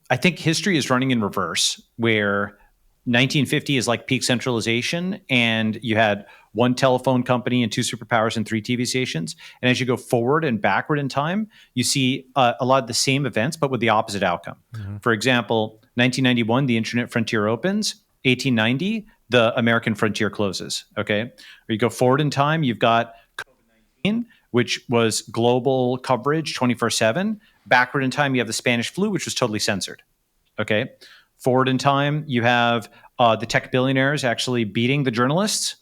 I think history is running in reverse, where 1950 is like peak centralization, and you had one telephone company and two superpowers and three TV stations. And as you go forward and backward in time, you see a lot of the same events, but with the opposite outcome. Mm-hmm. For example, 1991, the internet frontier opens. 1890, the American frontier closes. Okay, or you go forward in time, you've got COVID-19, which was global coverage 24/7. Backward in time, you have the Spanish flu, which was totally censored. Okay. Forward in time, you have the tech billionaires actually beating the journalists.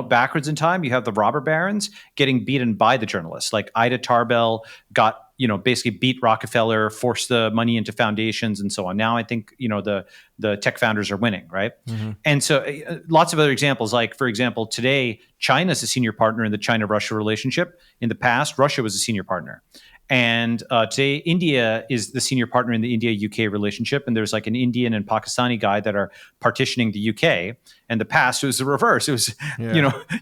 Backwards in time, you have the robber barons getting beaten by the journalists. Like Ida Tarbell got, basically beat Rockefeller, forced the money into foundations and so on. Now I think, the tech founders are winning, right? Mm-hmm. And so lots of other examples, like, for example, today, China is a senior partner in the China-Russia relationship. In the past, Russia was a senior partner. And today, India is the senior partner in the India-UK relationship. And there's like an Indian and Pakistani guy that are partitioning the UK. And the past, it was the reverse. It was,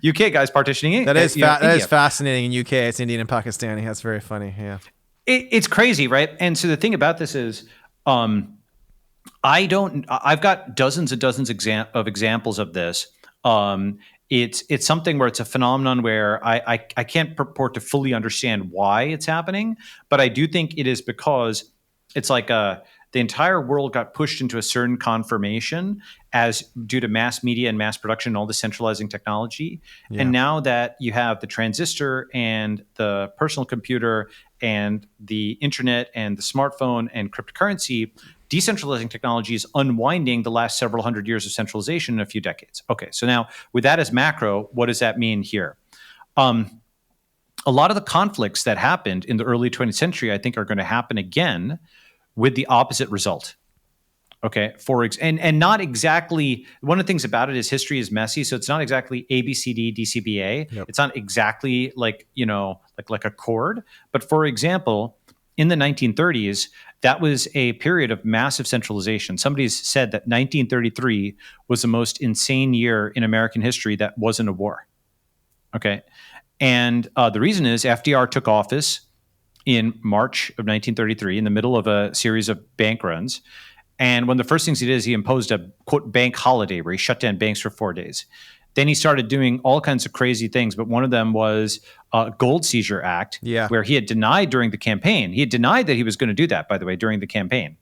UK guys partitioning That is India. that is fascinating. In UK, it's Indian and Pakistani. That's very funny. Yeah. It's crazy, right? And so the thing about this is, I've got dozens and dozens of examples of this. It's something where it's a phenomenon where I can't purport to fully understand why it's happening, but I do think it is because it's like the entire world got pushed into a certain confirmation as due to mass media and mass production and all the centralizing technology. Yeah. And now that you have the transistor and the personal computer and the internet and the smartphone and cryptocurrency, decentralizing technology is unwinding the last several hundred years of centralization in a few decades. Okay, so now with that as macro, what does that mean here? A lot of the conflicts that happened in the early 20th century, I think, are going to happen again with the opposite result. Okay, and not exactly. One of the things about it is history is messy, so it's not exactly ABCD DCBA. Yep. It's not exactly like like a chord. But for example, in the 1930s, that was a period of massive centralization. Somebody's said that 1933 was the most insane year in American history that wasn't a war. Okay, and the reason is FDR took office in March of 1933 in the middle of a series of bank runs. And one of the first things he did is he imposed a, quote, bank holiday where he shut down banks for 4 days. Then he started doing all kinds of crazy things, but one of them was a Gold Seizure Act, where he had denied during the campaign. He had denied that he was going to do that, by the way, during the campaign.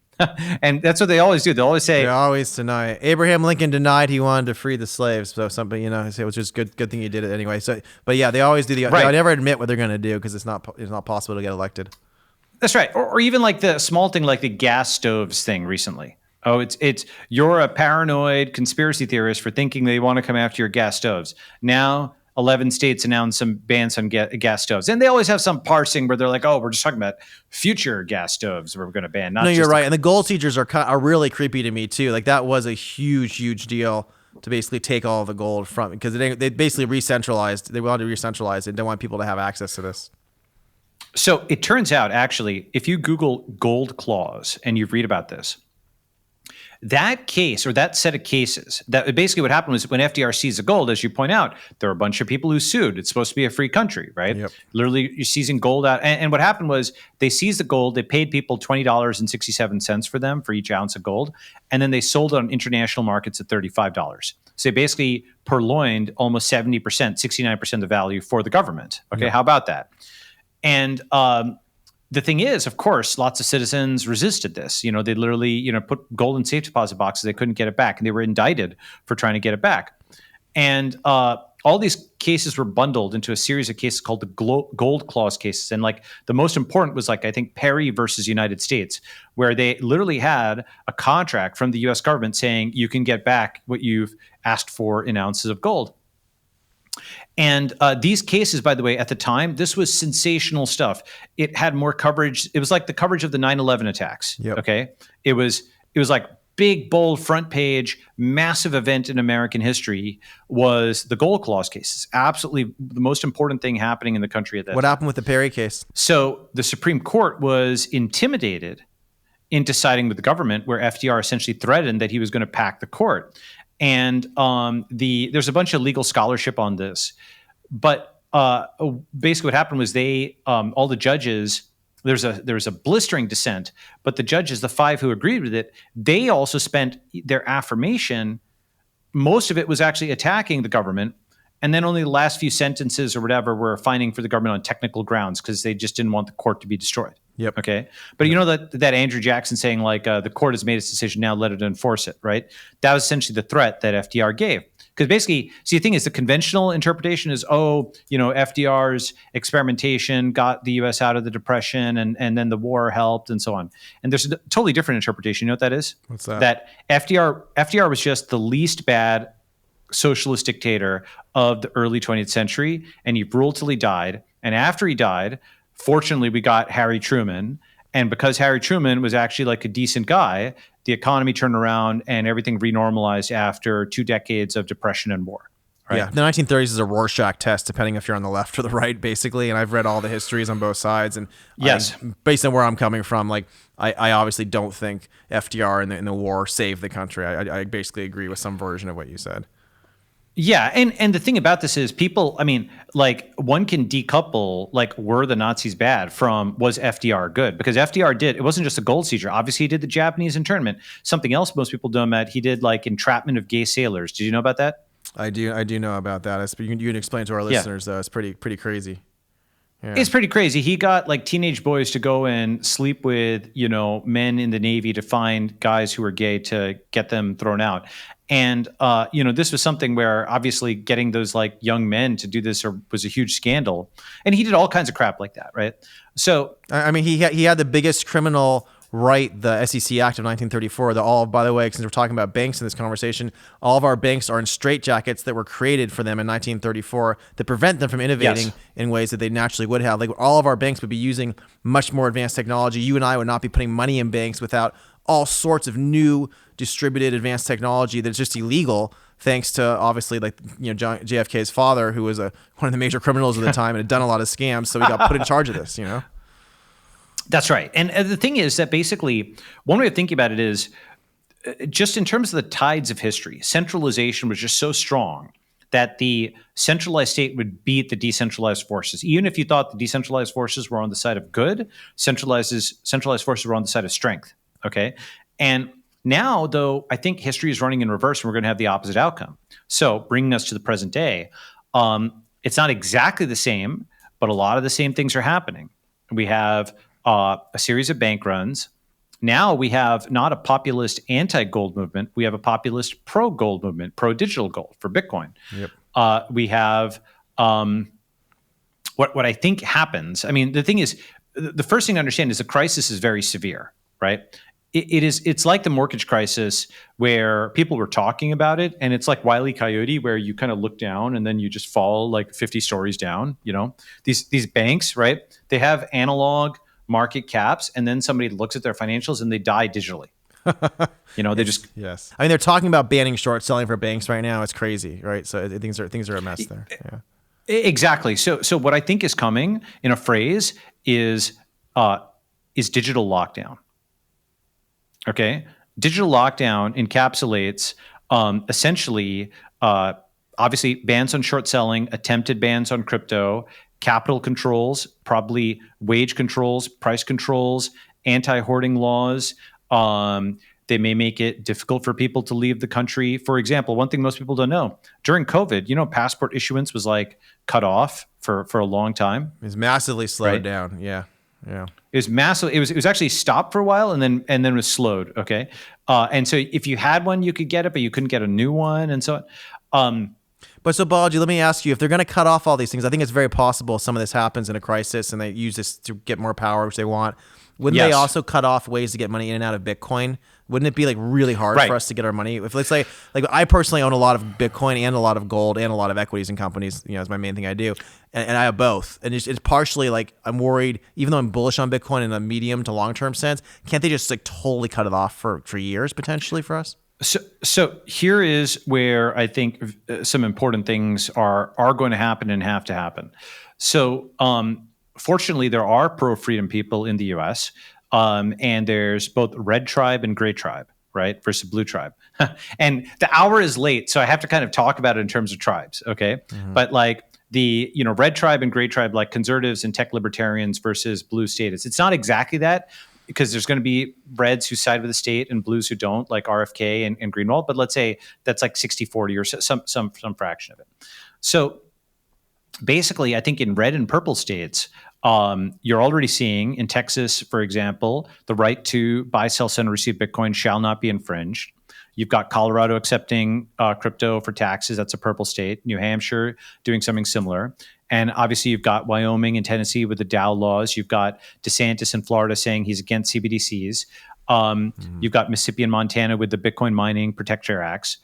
And that's what they always do. They always say... They always deny. Abraham Lincoln denied he wanted to free the slaves. So something, it was just good thing he did it anyway. So, but yeah, they always do They never admit what they're going to do because it's not possible to get elected. That's right. Or even like the small thing, like the gas stoves thing recently. Oh, it's you're a paranoid conspiracy theorist for thinking they want to come after your gas stoves. Now, 11 states announced some bans on gas stoves. And they always have some parsing where they're like, oh, we're just talking about future gas stoves we're going to ban. No, you're right. And the gold seizures are really creepy to me, too. Like, that was a huge deal to basically take all the gold from, because they basically re-centralized. They wanted to re-centralize it. They want people to have access to this. So it turns out, actually, if you Google gold clause and you read about this, that case or that set of cases, that basically what happened was when FDR seized the gold, as you point out, there were a bunch of people who sued. It's supposed to be a free country, right? Yep. Literally, you're seizing gold out. And what happened was they seized the gold. They paid people $20.67 for them for each ounce of gold. And then they sold it on international markets at $35. So they basically purloined almost 70%, 69% of the value for the government. Okay, How about that? And the thing is, of course, lots of citizens resisted this. They literally, put gold in safe deposit boxes. They couldn't get it back, and they were indicted for trying to get it back. And all these cases were bundled into a series of cases called the Gold Clause cases. And like the most important was I think Perry versus United States, where they literally had a contract from the U.S. government saying you can get back what you've asked for in ounces of gold. And these cases, by the way, at the time, this was sensational stuff. It had more coverage. It was like the coverage of the 9/11 attacks. Yep. Okay, it was like big, bold, front page, massive event in American history was the Gold Clause cases. Absolutely the most important thing happening in the country at that time. What happened with the Perry case? So the Supreme Court was intimidated into siding with the government, where FDR essentially threatened that he was going to pack the court. And there's a bunch of legal scholarship on this, but basically what happened was all the judges there's a blistering dissent, but the judges, the 5 who agreed with it, they also spent their affirmation. Most of it was actually attacking the government, and then only the last few sentences or whatever were fining for the government on technical grounds because they just didn't want the court to be destroyed. Yep. Okay. But you know that Andrew Jackson saying like the court has made its decision, now let it enforce it, right? That was essentially the threat that FDR gave. Because basically, see, the thing is, the conventional interpretation is, FDR's experimentation got the U.S. out of the Depression, and then the war helped, and so on. And there's a totally different interpretation. You know what that is? What's that? That FDR was just the least bad socialist dictator of the early 20th century, and he ruled till he died. And after he died, fortunately, we got Harry Truman. And because Harry Truman was actually like a decent guy, the economy turned around and everything renormalized after 2 decades of depression and war. Right? Yeah, the 1930s is a Rorschach test, depending if you're on the left or the right, basically. And I've read all the histories on both sides. And yes, based on where I'm coming from, like I obviously don't think FDR in the war saved the country. I basically agree with some version of what you said. Yeah, and the thing about this is people, I mean, like one can decouple like were the Nazis bad from was FDR good? Because FDR it wasn't just a gold seizure. Obviously he did the Japanese internment. Something else most people don't know about, he did like entrapment of gay sailors. Did you know about that? I do know about that. You can explain to our listeners though. It's pretty crazy. Yeah. It's pretty crazy. He got like teenage boys to go and sleep with, men in the Navy to find guys who were gay to get them thrown out. And, this was something where obviously getting those like young men to do this was a huge scandal. And he did all kinds of crap like that, right? So, I mean, he had the biggest criminal right, the SEC Act of 1934. By the way, since we're talking about banks in this conversation, all of our banks are in straitjackets that were created for them in 1934 to prevent them from innovating in ways that they naturally would have. Like all of our banks would be using much more advanced technology. You and I would not be putting money in banks without all sorts of new distributed advanced technology that's just illegal, thanks to obviously JFK's father, who was one of the major criminals at the time and had done a lot of scams. So he got put in charge of this, That's right. And the thing is that basically one way of thinking about it is just in terms of the tides of history, centralization was just so strong that the centralized state would beat the decentralized forces. Even if you thought the decentralized forces were on the side of good, centralized forces were on the side of strength. Okay. And now, though, I think history is running in reverse and we're going to have the opposite outcome. So bringing us to the present day, it's not exactly the same, but a lot of the same things are happening. We have a series of bank runs. Now we have not a populist anti-gold movement. We have a populist pro-gold movement, pro-digital gold for Bitcoin. Yep. We have what I think happens. I mean, the thing is, the first thing to understand is the crisis is very severe, right? It's like the mortgage crisis where people were talking about it, and it's like Wile E. Coyote where you kind of look down and then you just fall like 50 stories down. These banks, right? They have analog market caps, and then somebody looks at their financials and they die digitally. They just yes. I mean, they're talking about banning short selling for banks right now. It's crazy, right? So things are a mess there. Yeah. Exactly. So what I think is coming in a phrase is digital lockdown. Okay, digital lockdown encapsulates essentially, obviously, bans on short selling, attempted bans on crypto, capital controls, probably wage controls, price controls, anti-hoarding laws. They may make it difficult for people to leave the country. For example, one thing most people don't know, during COVID, passport issuance was like cut off for a long time. It's massively slowed down. Yeah. Yeah. It was massive. It was actually stopped for a while and then was slowed. Okay. And so if you had one, you could get it, but you couldn't get a new one and so on. But so Balaji, let me ask you, if they're going to cut off all these things, I think it's very possible some of this happens in a crisis and they use this to get more power, which they want. Wouldn't they also cut off ways to get money in and out of Bitcoin? Wouldn't it be like really hard for us to get our money? If let's say, like I personally own a lot of Bitcoin and a lot of gold and a lot of equities in companies, is my main thing I do. And I have both. And it's partially like I'm worried, even though I'm bullish on Bitcoin in a medium to long-term sense, can't they just like totally cut it off for years potentially for us? So here is where I think some important things are going to happen and have to happen. So fortunately, there are pro-freedom people in the U.S., and there's both red tribe and gray tribe, right, versus blue tribe. And the hour is late, so I have to kind of talk about it in terms of tribes, okay? Mm-hmm. But like the red tribe and gray tribe, like conservatives and tech libertarians versus blue statists. It's not exactly that, because there's going to be reds who side with the state and blues who don't, like RFK and Greenwald. But let's say that's like 60-40 or some fraction of it. So basically, I think in red and purple states, you're already seeing in Texas, for example, the right to buy, sell, send, and receive Bitcoin shall not be infringed. You've got Colorado accepting crypto for taxes. That's a purple state. New Hampshire doing something similar. And obviously, you've got Wyoming and Tennessee with the Dow laws. You've got DeSantis in Florida saying he's against CBDCs. You've got Mississippi and Montana with the Bitcoin mining Protect Share Acts.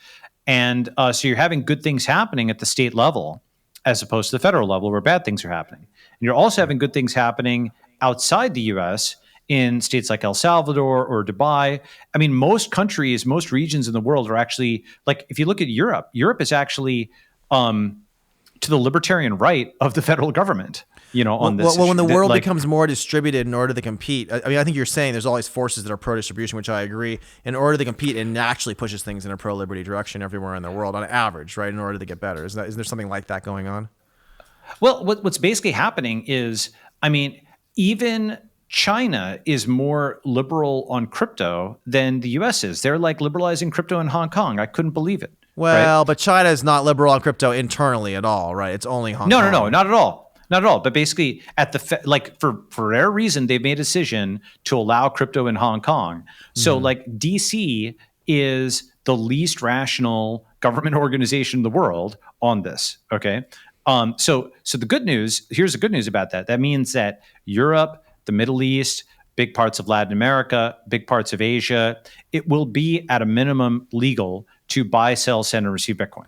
And so you're having good things happening at the state level as opposed to the federal level where bad things are happening. And you're also having good things happening outside the US in states like El Salvador or Dubai. I mean, most countries, most regions in the world are actually, like, if you look at Europe, Europe is actually to the libertarian right of the federal government, on this Well, when the issue. world becomes more distributed in order to compete, I mean, I think you're saying there's all these forces that are pro-distribution, which I agree. In order to compete, it naturally pushes things in a pro-liberty direction everywhere in the world on average, right? In order to get better. Is there something like that going on? Well, what's basically happening is, I mean, even China is more liberal on crypto than the US is. They're like liberalizing crypto in Hong Kong. I couldn't believe it. Well, right? But China is not liberal on crypto internally at all, right? It's only Hong Kong. No, not at all. Not at all. But basically, at the for their reason, they've made a decision to allow crypto in Hong Kong. So, like, DC is the least rational government organization in the world on this. Okay. So the good news, here's the good news about that. That means that Europe, the Middle East, big parts of Latin America, big parts of Asia, it will be at a minimum legal to buy, sell, send, and receive Bitcoin.